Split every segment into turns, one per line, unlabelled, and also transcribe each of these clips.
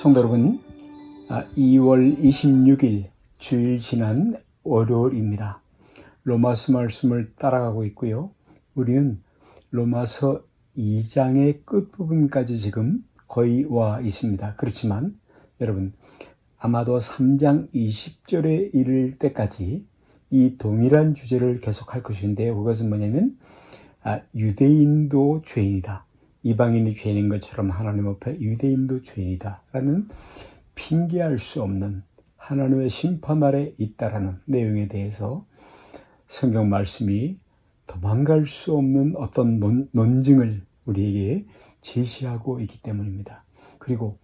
성도 여러분, 2월 26일 주일 지난 월요일입니다. 로마서 말씀을 따라가고 있고요. 우리는 로마서 2장의 끝부분까지 지금 거의 와 있습니다. 그렇지만 여러분, 아마도 3장 20절에 이를 때까지 이 동일한 주제를 계속할 것인데요. 그것은 뭐냐면 유대인도 죄인이다. 이방인이 죄인인 것처럼 하나님 앞에 유대인도 죄인이다 라는 핑계할 수 없는 하나님의 심판 아래 있다라는 내용에 대해서 성경 말씀이 도망갈 수 없는 어떤 논증을 우리에게 제시하고 있기 때문입니다. 그리고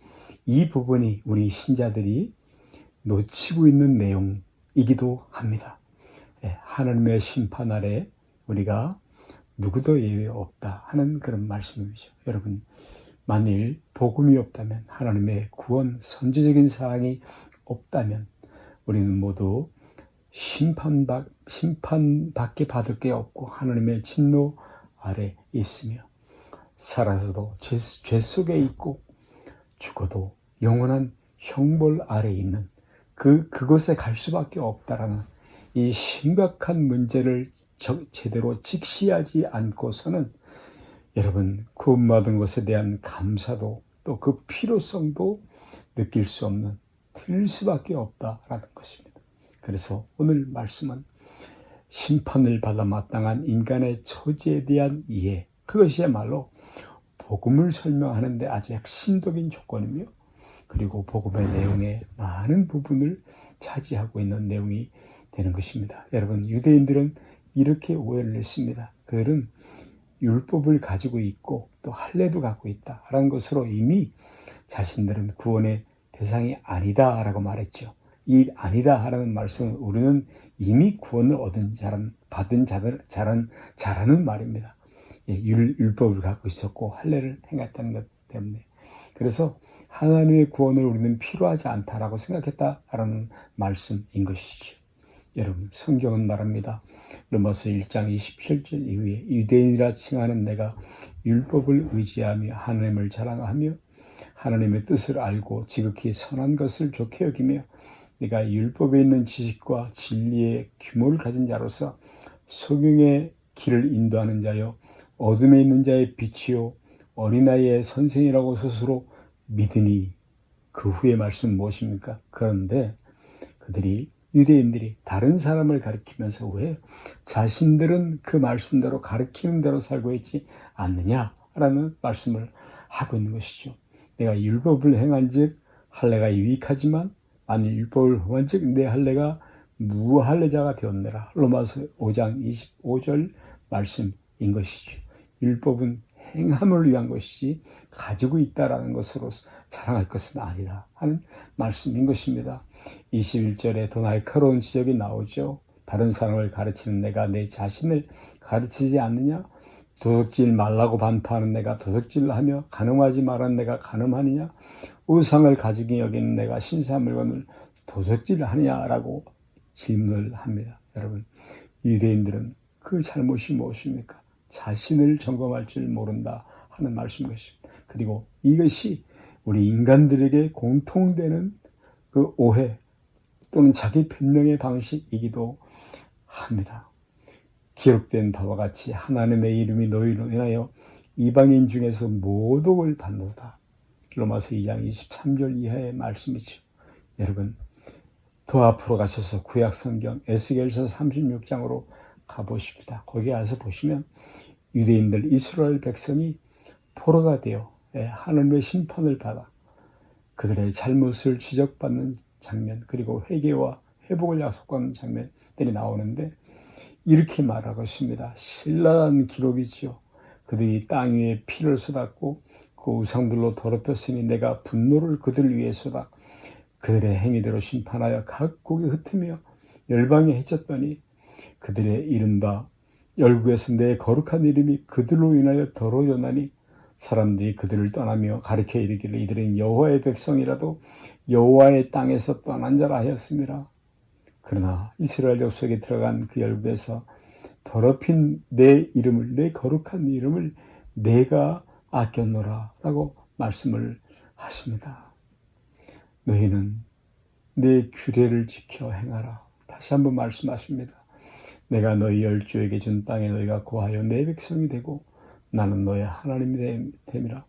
이 부분이 우리 신자들이 놓치고 있는 내용이기도 합니다. 하나님의 심판 아래 우리가 누구도 예외 없다 하는 그런 말씀이죠. 여러분, 만일 복음이 없다면, 하나님의 구원, 선지적인 사항이 없다면 우리는 모두 심판밖에 받을 게 없고 하나님의 진노 아래 있으며 살아서도 죄 속에 있고 죽어도 영원한 형벌 아래 있는 그곳에 갈 수밖에 없다라는 이 심각한 문제를 제대로 직시하지 않고서는 여러분, 구원받은 것에 대한 감사도 또 그 필요성도 느낄 수 없는, 틀릴 수밖에 없다라는 것입니다. 그래서 오늘 말씀은 심판을 받아 마땅한 인간의 처지에 대한 이해, 그것이야말로 복음을 설명하는 데 아주 핵심적인 조건이며, 그리고 복음의 내용의 많은 부분을 차지하고 있는 내용이 되는 것입니다. 여러분, 유대인들은 이렇게 오해를 했습니다. 그들은 율법을 가지고 있고 또 할례도 갖고 있다라는 것으로 이미 자신들은 구원의 대상이 아니다라고 말했죠. 이 아니다 하라는 말씀은 우리는 이미 구원을 받은 자라는 말입니다. 율법을 갖고 있었고 할례를 행했다는 것 때문에. 그래서 하나님의 구원을 우리는 필요하지 않다라고 생각했다라는 말씀인 것이죠. 여러분, 성경은 말합니다. 로마서 1장 27절 이후에 유대인이라 칭하는 내가 율법을 의지하며 하나님을 자랑하며 하나님의 뜻을 알고 지극히 선한 것을 좋게 여기며 내가 율법에 있는 지식과 진리의 규모를 가진 자로서 소경의 길을 인도하는 자요 어둠에 있는 자의 빛이요 어린아이의 선생이라고 스스로 믿으니. 그 후의 말씀은 무엇입니까? 그런데 유대인들이 다른 사람을 가리키면서 왜 자신들은 그 말씀대로 가르치는 대로 살고 있지 않느냐라는 말씀을 하고 있는 것이죠. 내가 율법을 행한 즉 할례가 유익하지만 만일 율법을 행한 즉 내 할례가 무할례자가 되었느라. 로마서 5장 25절 말씀인 것이죠. 율법은 행함을 위한 것이지 가지고 있다라는 것으로 자랑할 것은 아니다 하는 말씀인 것입니다. 21절에 더 날카로운 지적이 나오죠. 다른 사람을 가르치는 내가 내 자신을 가르치지 않느냐? 도둑질 말라고 반파하는 내가 도둑질을 하며 간음하지 말라는 내가 간음하느냐? 우상을 가지고 여기는 내가 신세한 물건을 도둑질을 하느냐라고 질문을 합니다. 여러분, 유대인들은 그 잘못이 무엇입니까? 자신을 점검할 줄 모른다 하는 말씀인 것입니다. 그리고 이것이 우리 인간들에게 공통되는 그 오해 또는 자기 변명의 방식이기도 합니다. 기록된 바와 같이 하나님의 이름이 너희로 인하여 이방인 중에서 모독을 받는다. 로마서 2장 23절 이하의 말씀이죠. 여러분, 더 앞으로 가셔서 구약 성경 에스겔서 36장으로 가보십니다. 거기 가서 보시면 유대인들 이스라엘 백성이 포로가 되어 하나님의 심판을 받아 그들의 잘못을 지적받는 장면, 그리고 회개와 회복을 약속하는 장면들이 나오는데 이렇게 말하고 있습니다. 신랄한 기록이지요. 그들이 땅 위에 피를 쏟았고 그 우상들로 더럽혔으니 내가 분노를 그들을 위해 쏟아 그들의 행위대로 심판하여 각국에 흩으며 열방에 해쳤더니 그들의 이른바 열국에서 내 거룩한 이름이 그들로 인하여 더러워졌나니 사람들이 그들을 떠나며 가리켜 이르기를 이들은 여호와의 백성이라도 여호와의 땅에서 떠난 자라 하였음이라. 그러나 이스라엘 족속에 들어간 그 열국에서 더럽힌 내 이름을, 내 거룩한 이름을 내가 아꼈노라 라고 말씀을 하십니다. 너희는 내 규례를 지켜 행하라. 다시 한번 말씀하십니다. 내가 너희 열조에게 준 땅에 너희가 거하여 내 백성이 되고 나는 너의 하나님이 됨이라.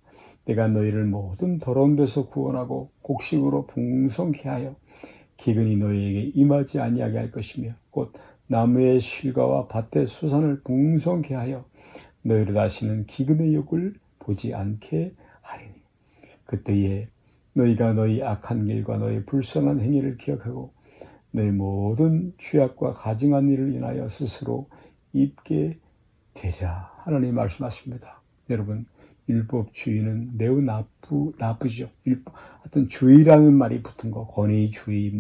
내가 너희를 모든 더러운 데서 구원하고 곡식으로 풍성케 하여 기근이 너희에게 임하지 아니하게 할 것이며 곧 나무의 실과와 밭의 수산을 풍성케 하여 너희를 다시는 기근의 욕을 보지 않게 하리니 그때에 너희가 너희 악한 길과 너희 불선한 행위를 기억하고 너희 모든 죄악과 가증한 일을 인하여 스스로 입게 되랴. 하나님 말씀하십니다. 여러분, 율법주의는 매우 나쁘죠. 하여튼 주의라는 말이 붙은 거, 권위주의,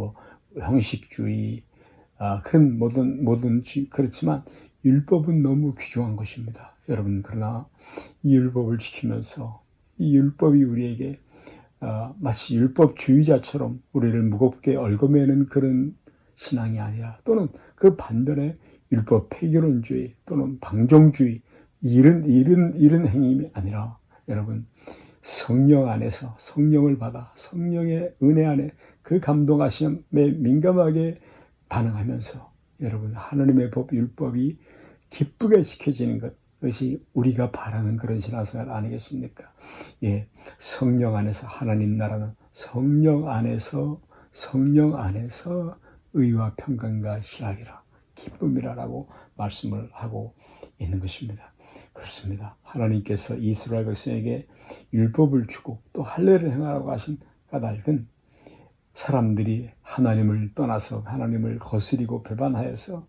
형식주의, 큰 모든 그렇지만 율법은 너무 귀중한 것입니다. 여러분, 그러나 이 율법을 지키면서 이 율법이 우리에게 마치 율법주의자처럼 우리를 무겁게 얽어매는 그런 신앙이 아니라 또는 그 반면에 율법 폐결론주의 또는 방종주의 이런 행위가 아니라 여러분 성령 안에서 성령을 받아 성령의 은혜 안에 그 감동하심에 민감하게 반응하면서 여러분 하나님의 법 율법이 기쁘게 지켜지는 것이 우리가 바라는 그런 신앙생활 아니겠습니까? 예, 성령 안에서 하나님 나라는 성령 안에서 의와 평강과 희락이라 기쁨이라라고 말씀을 하고 있는 것입니다. 그렇습니다. 하나님께서 이스라엘 백성에게 율법을 주고 또 할례를 행하라고 하신 까닭은 사람들이 하나님을 떠나서 하나님을 거스리고 배반하여서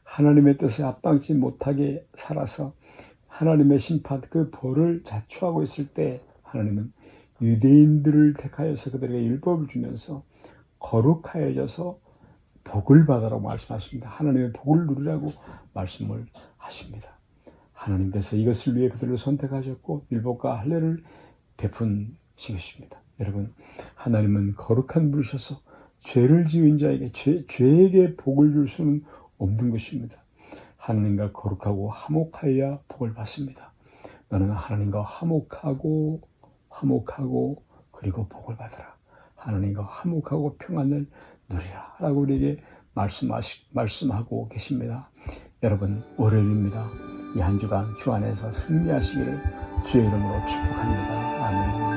하나님의 뜻에 합당치 못하게 살아서 하나님의 심판 그 벌을 자초하고 있을 때 하나님은 유대인들을 택하여서 그들에게 율법을 주면서 거룩하여져서 복을 받으라고 말씀하십니다. 하나님의 복을 누리라고 말씀을 하십니다. 하나님께서 이것을 위해 그들을 선택하셨고 율법과 할례를 베푼신 것입니다. 여러분, 하나님은 거룩한 분이셔서 죄를 지은 자에게 죄에게 복을 줄 수는 없는 것입니다. 하나님과 거룩하고 화목하여야 복을 받습니다. 너는 하나님과 화목하고 그리고 복을 받으라. 하나님과 화목하고 평안을 누리라 라고 우리에게 말씀하고 계십니다. 여러분, 월요일입니다. 이 한 주간 주 안에서 승리하시기를 주의 이름으로 축복합니다. 아멘.